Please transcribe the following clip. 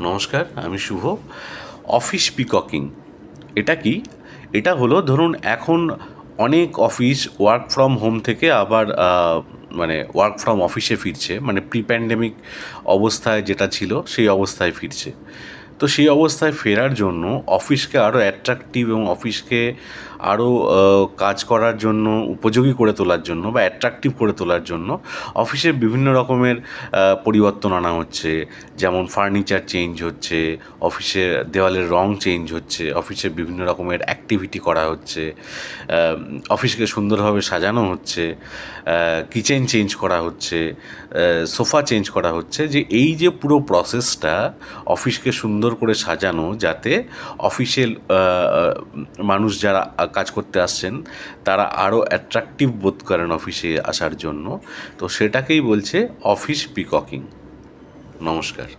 নমস্কার, আমি শুভ। অফিস পিককিং এটা কি? এটা হলো, ধরুন এখন অনেক অফিস ওয়ার্ক ফ্রম হোম থেকে আবার মানে ওয়ার্ক ফ্রম অফিসে ফিরছে, মানে প্রি প্যান্ডেমিক অবস্থায় যেটা ছিল সেই অবস্থায় ফিরছে। তো সেই অবস্থায় ফেরার জন্য অফিসকে আরও অ্যাট্রাকটিভ এবং অফিসকে আরও কাজ করার জন্য উপযোগী করে তোলার জন্য বা অ্যাট্রাকটিভ করে তোলার জন্য অফিসে বিভিন্ন রকমের পরিবর্তন আনা হচ্ছে। যেমন ফার্নিচার চেঞ্জ হচ্ছে, অফিসের দেওয়ালের রং চেঞ্জ হচ্ছে, অফিসে বিভিন্ন রকমের অ্যাক্টিভিটি করা হচ্ছে, অফিসকে সুন্দরভাবে সাজানো হচ্ছে, কিচেন চেঞ্জ করা হচ্ছে, সোফা চেঞ্জ করা হচ্ছে। যে এই যে পুরো প্রসেসটা অফিসকে সুন্দর করে সাজানো, যাতে অফিসের মানুষ যারা কাজ করতে আসছেন তারা আরও অ্যাট্রাকটিভ বোধ করেন অফিসে আসার জন্য, তো সেটাকেই বলছে অফিস পিককিং। নমস্কার।